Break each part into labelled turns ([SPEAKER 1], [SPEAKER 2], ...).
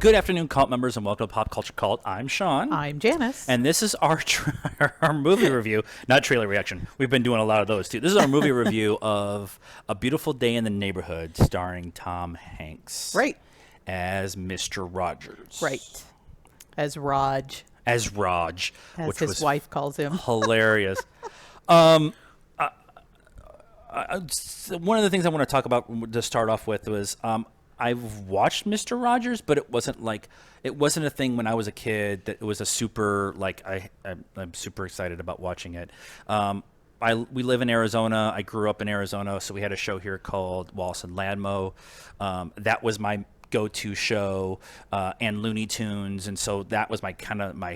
[SPEAKER 1] Good afternoon, cult members, and welcome to Pop Culture Cult. I'm Sean.
[SPEAKER 2] I'm Janice.
[SPEAKER 1] And this is our our movie review, not trailer reaction. We've been doing a lot of those, too. This is our movie review of A Beautiful Day in the Neighborhood, starring Tom Hanks.
[SPEAKER 2] Right.
[SPEAKER 1] As Mr. Rogers.
[SPEAKER 2] Right. As Raj.
[SPEAKER 1] As Raj.
[SPEAKER 2] As
[SPEAKER 1] which
[SPEAKER 2] his
[SPEAKER 1] was
[SPEAKER 2] wife calls him.
[SPEAKER 1] Hilarious. One of the things I want to talk about to start off with was I've watched Mr. Rogers, but it wasn't a thing when I was a kid that it was a super I'm super excited about watching it. We live in Arizona. I grew up in Arizona, so we had a show here called Wallace and Ladmo. That was my go-to show, and Looney Tunes, and so that was my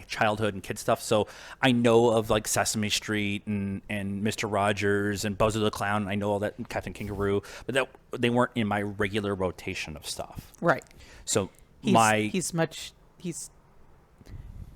[SPEAKER 1] childhood and kid stuff. So I know of like Sesame Street and Mr. Rogers and Buzzer the Clown. I know all that, and Captain Kangaroo, but they weren't in my regular rotation of stuff.
[SPEAKER 2] Right.
[SPEAKER 1] So
[SPEAKER 2] he's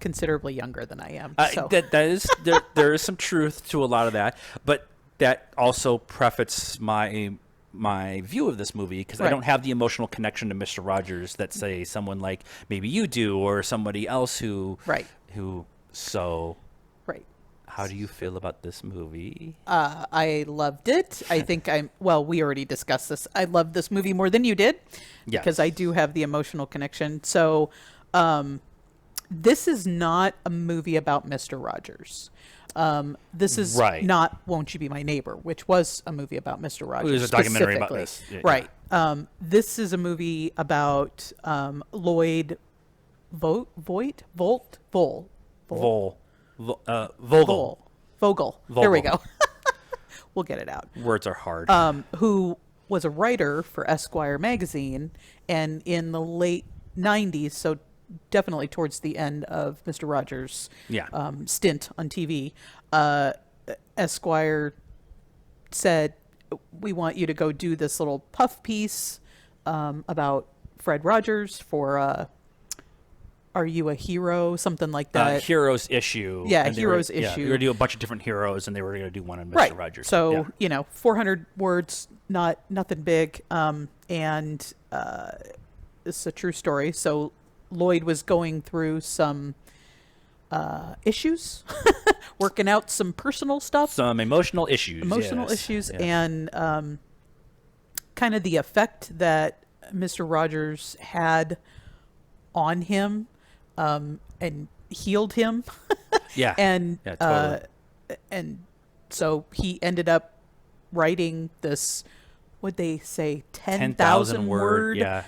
[SPEAKER 2] considerably younger than I am. So.
[SPEAKER 1] There is some truth to a lot of that, but that also prefaced my view of this movie, because I don't have the emotional connection to Mr. Rogers that, say, someone like maybe you do, or somebody else who.
[SPEAKER 2] Right.
[SPEAKER 1] Right. How do you feel about this movie?
[SPEAKER 2] I loved it. I think we already discussed this. I loved this movie more than you did.
[SPEAKER 1] Yes.
[SPEAKER 2] Because I do have the emotional connection. So, this is not a movie about Mr. Rogers. This is not Won't You Be My Neighbor, which was a movie about Mr. Rogers.
[SPEAKER 1] It was a documentary about this.
[SPEAKER 2] Yeah, right. Yeah. This is a movie about Lloyd Vogel. There we go. We'll get it out.
[SPEAKER 1] Words are hard.
[SPEAKER 2] Who was a writer for Esquire magazine, and in the late 90s, so definitely towards the end of Mr. Rogers' stint on TV, Esquire said, we want you to go do this little puff piece about Fred Rogers for Are You a Hero? Something like that.
[SPEAKER 1] Heroes issue.
[SPEAKER 2] Yeah, Heroes issue.
[SPEAKER 1] Yeah, they were going to do a bunch of different heroes, and they were going to do one on Mr. Rogers.
[SPEAKER 2] So, 400 words, nothing big. And it's a true story. So Lloyd was going through some issues, working out some personal stuff.
[SPEAKER 1] Some emotional issues.
[SPEAKER 2] Yes. And kind of the effect that Mr. Rogers had on him and healed him.
[SPEAKER 1] Yeah.
[SPEAKER 2] And
[SPEAKER 1] totally.
[SPEAKER 2] And so he ended up writing this, what'd they say, 10,000 word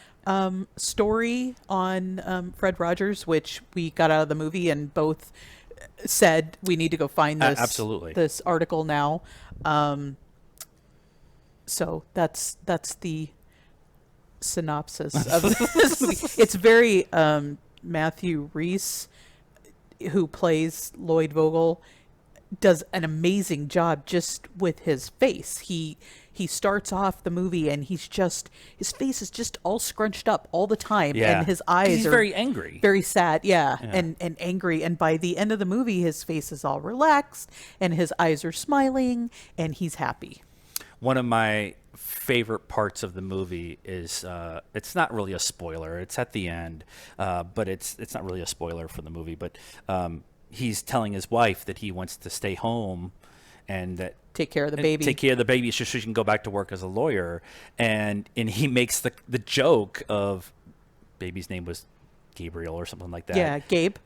[SPEAKER 2] story on Fred Rogers, which we got out of the movie and both said we need to go find this this article now. So that's the synopsis of this movie. It's very Matthew Rhys, who plays Lloyd Vogel, does an amazing job just with his face. He starts off the movie and his face is just all scrunched up all the time, and his eyes are
[SPEAKER 1] very angry,
[SPEAKER 2] very sad, and angry. And by the end of the movie, his face is all relaxed and his eyes are smiling and he's happy.
[SPEAKER 1] One of my favorite parts of the movie is it's not really a spoiler. It's at the end, but it's not really a spoiler for the movie. But he's telling his wife that he wants to stay home and that
[SPEAKER 2] take care of the baby
[SPEAKER 1] so she can go back to work as a lawyer. And he makes the joke of, baby's name was Gabriel or something like that.
[SPEAKER 2] Yeah, Gabe.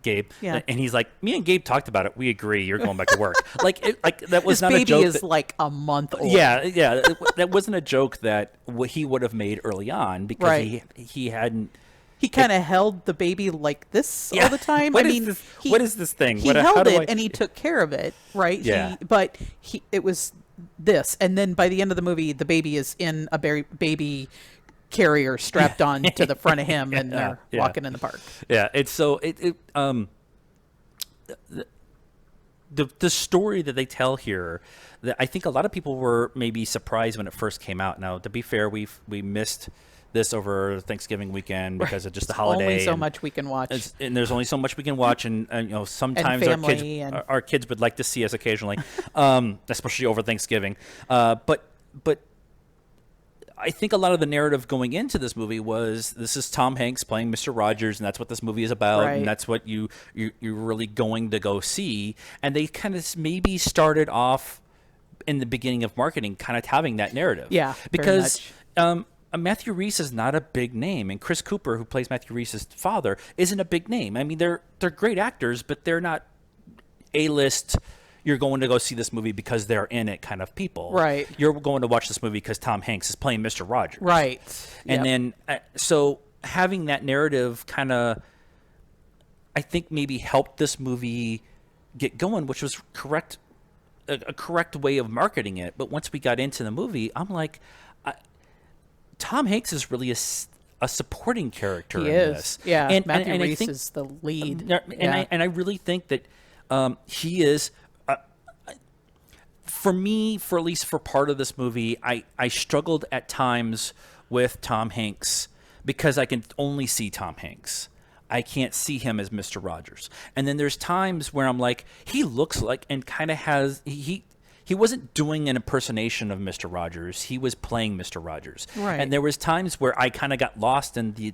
[SPEAKER 1] Yeah. And he's like, me and Gabe talked about it. We agree. You're going back to work. That was
[SPEAKER 2] his
[SPEAKER 1] not a joke.
[SPEAKER 2] Baby is like a month old.
[SPEAKER 1] Yeah. That wasn't a joke that he would have made early on, because he hadn't.
[SPEAKER 2] He kind of held the baby like this all the time.
[SPEAKER 1] What is this thing?
[SPEAKER 2] He held it and he took care of it, right?
[SPEAKER 1] Yeah.
[SPEAKER 2] It was this. And then by the end of the movie, the baby is in a baby carrier strapped on to the front of him, and they're walking in the park.
[SPEAKER 1] Yeah. It's so the story that they tell here, that I think a lot of people were maybe surprised when it first came out. Now, to be fair, we missed this over Thanksgiving weekend because of just the holiday.
[SPEAKER 2] Only so much we can watch,
[SPEAKER 1] and there's only so much we can watch, and sometimes our kids would like to see us occasionally, especially over Thanksgiving. But I think a lot of the narrative going into this movie was this is Tom Hanks playing Mr. Rogers, and that's what this movie is about,
[SPEAKER 2] Right.
[SPEAKER 1] and that's what you're really going to go see. And they kind of maybe started off in the beginning of marketing, kind of having that narrative.
[SPEAKER 2] Yeah, very
[SPEAKER 1] because
[SPEAKER 2] much.
[SPEAKER 1] Matthew Rhys is not a big name, and Chris Cooper, who plays Matthew Rhys' father, isn't a big name. I mean, they're great actors, but they're not A-list. You're going to go see this movie because they're in it kind of people.
[SPEAKER 2] Right.
[SPEAKER 1] You're going to watch this movie because Tom Hanks is playing Mr. Rogers.
[SPEAKER 2] Right.
[SPEAKER 1] And
[SPEAKER 2] Yep.
[SPEAKER 1] then, so having that narrative kind of, I think maybe helped this movie get going, which was correct, a correct way of marketing it. But once we got into the movie, I'm like, Tom Hanks is really a supporting character
[SPEAKER 2] He
[SPEAKER 1] in
[SPEAKER 2] is.
[SPEAKER 1] this.
[SPEAKER 2] Yeah.
[SPEAKER 1] And
[SPEAKER 2] Matthew
[SPEAKER 1] I
[SPEAKER 2] Rhys
[SPEAKER 1] think,
[SPEAKER 2] is the lead.
[SPEAKER 1] and I really think that he is. For me, for at least for part of this movie, I struggled at times with Tom Hanks because I can only see Tom Hanks. I can't see him as Mr. Rogers. And then there's times where I'm like, he looks like and kind of has he wasn't doing an impersonation of Mr. Rogers. He was playing Mr. Rogers.
[SPEAKER 2] Right.
[SPEAKER 1] And there was times where I kind of got lost into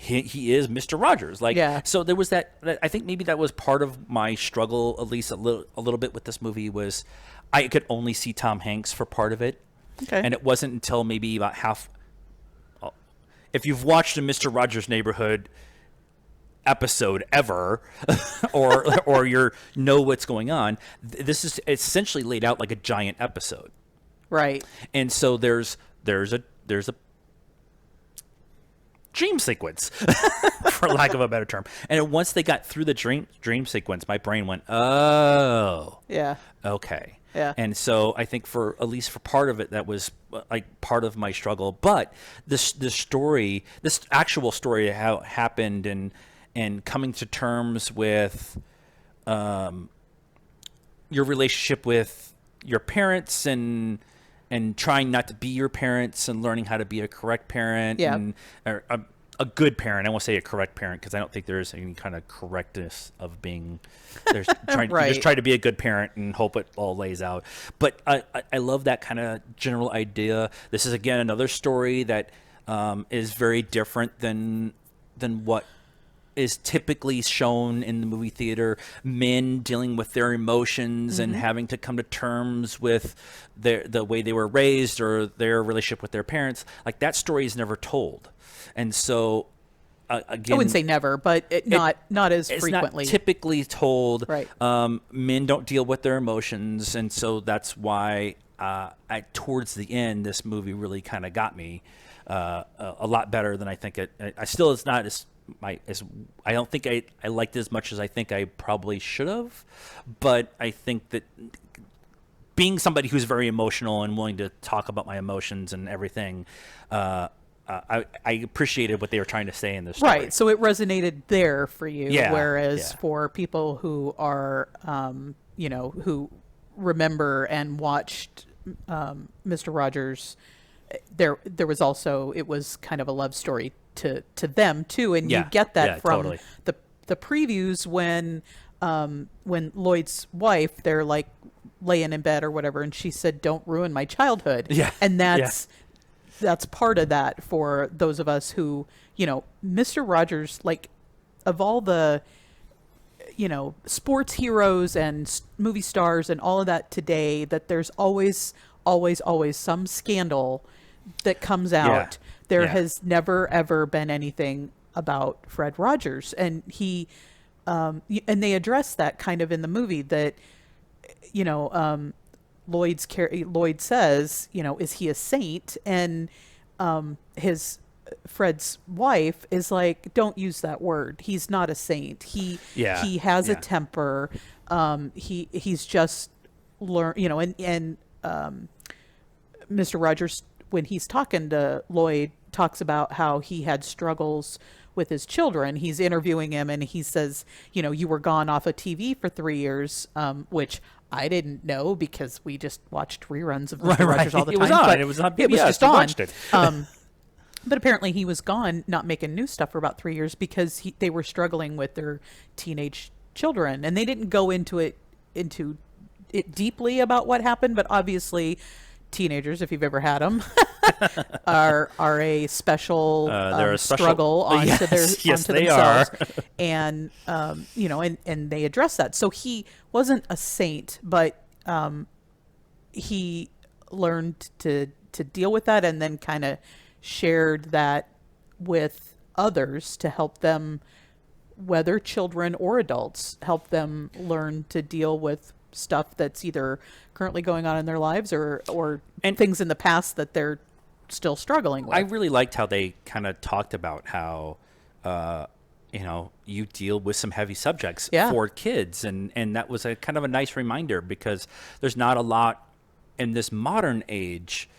[SPEAKER 1] he is Mr. Rogers. Like,
[SPEAKER 2] Yeah.
[SPEAKER 1] so there was that. I think maybe that was part of my struggle, at least a little bit with this movie, was I could only see Tom Hanks for part of it,
[SPEAKER 2] Okay.
[SPEAKER 1] and it wasn't until maybe about half. If you've watched a Mr. Rogers' Neighborhood episode ever, or you know what's going on, this is essentially laid out like a giant episode,
[SPEAKER 2] Right.
[SPEAKER 1] and so there's a dream sequence, for lack of a better term. And once they got through the dream sequence, my brain went, oh,
[SPEAKER 2] Yeah.
[SPEAKER 1] okay.
[SPEAKER 2] Yeah.
[SPEAKER 1] And so I think for at least for part of it, that was like part of my struggle. But this actual story, how it happened, and coming to terms with your relationship with your parents and trying not to be your parents and learning how to be a correct parent,
[SPEAKER 2] Yeah.
[SPEAKER 1] and or a good parent. I won't say a correct parent because I don't think there is any kind of correctness of being. There's trying
[SPEAKER 2] Right.
[SPEAKER 1] you just try to be a good parent and hope it all lays out. But I love that kind of general idea. This is again another story that is very different than what is typically shown in the movie theater. Men dealing with their emotions and having to come to terms with the way they were raised or their relationship with their parents. Like, that story is never told. And so again,
[SPEAKER 2] I wouldn't say never, but not as
[SPEAKER 1] it's
[SPEAKER 2] frequently.
[SPEAKER 1] not typically told.
[SPEAKER 2] Right.
[SPEAKER 1] Men don't deal with their emotions, and so that's why towards the end, this movie really kind of got me a lot better than I think it. I still, it's not as I don't think I liked it as much as I think I probably should have, but I think that being somebody who's very emotional and willing to talk about my emotions and everything, I appreciated what they were trying to say in this story.
[SPEAKER 2] Right. So it resonated there for you.
[SPEAKER 1] Yeah,
[SPEAKER 2] Whereas
[SPEAKER 1] yeah.
[SPEAKER 2] for people who are, who remember and watched Mr. Rogers, there was also, it was kind of a love story to them too. And
[SPEAKER 1] Yeah,
[SPEAKER 2] you get that
[SPEAKER 1] yeah,
[SPEAKER 2] from
[SPEAKER 1] totally.
[SPEAKER 2] the previews when Lloyd's wife, they're like laying in bed or whatever, and she said, "Don't ruin my childhood."
[SPEAKER 1] Yeah,
[SPEAKER 2] And that's part of that for those of us who, Mr. Rogers, like, of all the, sports heroes and movie stars and all of that today, that there's always some scandal that comes out. There
[SPEAKER 1] Yeah.
[SPEAKER 2] has never, ever been anything about Fred Rogers. And and they address that kind of in the movie that, Lloyd says, is he a saint? And Fred's wife is like, don't use that word. He's not a saint. He has a
[SPEAKER 1] Yeah.
[SPEAKER 2] temper. He's just and Mr. Rogers, when he's talking to Lloyd, talks about how he had struggles with his children. He's interviewing him and he says, you were gone off of TV for 3 years, which I didn't know because we just watched reruns of Mr. Rogers all the time.
[SPEAKER 1] It was on.
[SPEAKER 2] But
[SPEAKER 1] It was on
[SPEAKER 2] It was
[SPEAKER 1] PBS.
[SPEAKER 2] just
[SPEAKER 1] We
[SPEAKER 2] on.
[SPEAKER 1] watched it.
[SPEAKER 2] But apparently he was gone, not making new stuff for about 3 years because they were struggling with their teenage children, and they didn't go into it deeply about what happened. But obviously, teenagers, if you've ever had them, are a special
[SPEAKER 1] they're a special
[SPEAKER 2] struggle onto
[SPEAKER 1] yes, yes,
[SPEAKER 2] onto
[SPEAKER 1] they
[SPEAKER 2] themselves,
[SPEAKER 1] are.
[SPEAKER 2] and and they address that. So he wasn't a saint, but he learned to deal with that, and then kind of shared that with others to help them, whether children or adults, help them learn to deal with stuff that's either currently going on in their lives or things in the past that they're still struggling with.
[SPEAKER 1] I really liked how they kind of talked about how, you deal with some heavy subjects for kids. And that was a kind of a nice reminder, because there's not a lot in this modern age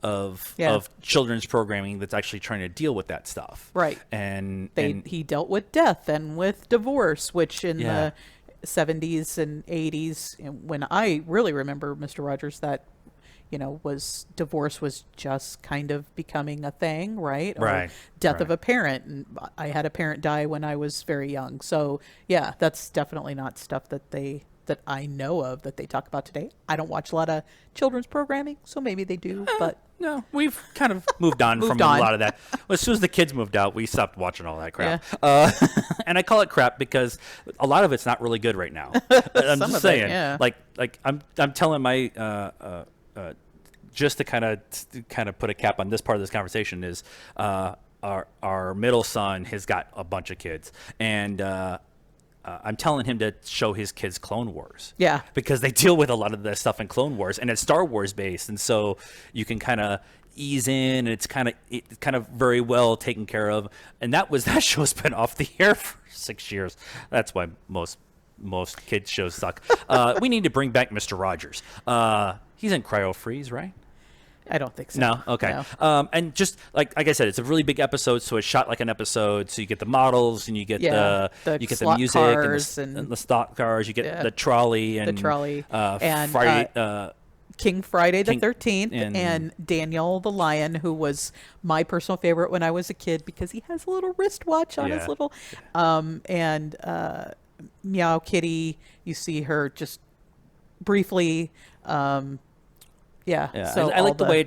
[SPEAKER 1] of children's programming that's actually trying to deal with that stuff.
[SPEAKER 2] Right.
[SPEAKER 1] And
[SPEAKER 2] he dealt with death and with divorce, which in the 70s and 80s, when I really remember Mr. Rogers, that divorce was just kind of becoming a thing, right? Or death of a parent. And I had a parent die when I was very young. So yeah, that's definitely not stuff that I know of that they talk about today. I don't watch a lot of children's programming, so maybe they do, but
[SPEAKER 1] no, we've kind of moved on from a lot of that. Well, as soon as the kids moved out, we stopped watching all that crap. Yeah. And I call it crap because a lot of it's not really good right now. I'm just saying, like I'm telling my just to kind of put a cap on this part of this conversation is our middle son has got a bunch of kids, and I'm telling him to show his kids Clone Wars.
[SPEAKER 2] Yeah.
[SPEAKER 1] Because they deal with a lot of this stuff in Clone Wars, and it's Star Wars based, and so you can kind of ease in, and it's kind of very well taken care of. And that show's been off the air for 6 years. That's why most kids shows suck. We need to bring back Mr. Rogers. He's in cryo freeze, right?
[SPEAKER 2] I don't think so.
[SPEAKER 1] No? Okay. No. And just like I said, it's a really big episode, so it's shot like an episode. So you get the models, and you get the music and the stock cars. You get the trolley and
[SPEAKER 2] and
[SPEAKER 1] Friday,
[SPEAKER 2] King Friday the 13th, and Daniel the Lion, who was my personal favorite when I was a kid because he has a little wristwatch on his little and Meow Kitty. You see her just briefly. So
[SPEAKER 1] I like the way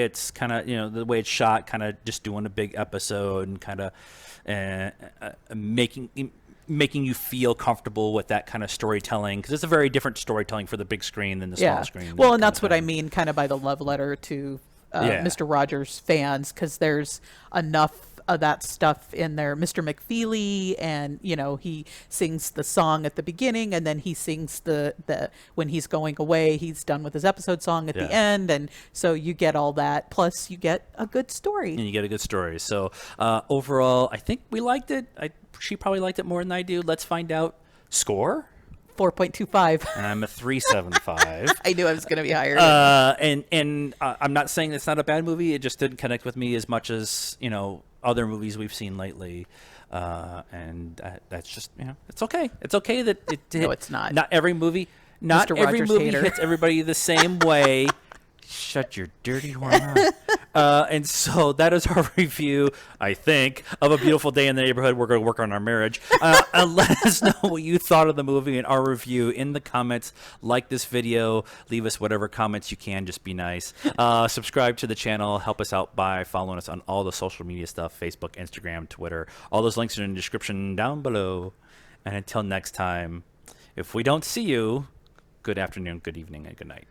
[SPEAKER 1] it's kind of the way it's shot, kind of just doing a big episode and kind of making you feel comfortable with that kind of storytelling, because it's a very different storytelling for the big screen than the small screen.
[SPEAKER 2] Well, and that's what I mean kind of by the love letter to Mr. Rogers fans, because there's enough of that stuff in there. Mr. McFeely, and he sings the song at the beginning, and then he sings the when he's going away, he's done with his episode song at the end, and so you get all that, plus you get a good story.
[SPEAKER 1] So overall, I think we liked it. She probably liked it more than I do. Let's find out. Score?
[SPEAKER 2] 4.25.
[SPEAKER 1] I'm a 3.75.
[SPEAKER 2] I knew I was going to be higher.
[SPEAKER 1] And I'm not saying it's not a bad movie. It just didn't connect with me as much as other movies we've seen lately, and that's just it's okay. It's okay that it.
[SPEAKER 2] No, it's not.
[SPEAKER 1] Not every movie. Not
[SPEAKER 2] Mr.
[SPEAKER 1] every
[SPEAKER 2] Rogers
[SPEAKER 1] movie
[SPEAKER 2] hater.
[SPEAKER 1] hits everybody the same way. Shut your dirty whore mouth. And so that is our review, I think, of A Beautiful Day in the Neighborhood. We're going to work on our marriage. Let us know what you thought of the movie and our review in the comments. Like this video. Leave us whatever comments you can. Just be nice. Subscribe to the channel. Help us out by following us on all the social media stuff, Facebook, Instagram, Twitter. All those links are in the description down below. And until next time, if we don't see you, good afternoon, good evening, and good night.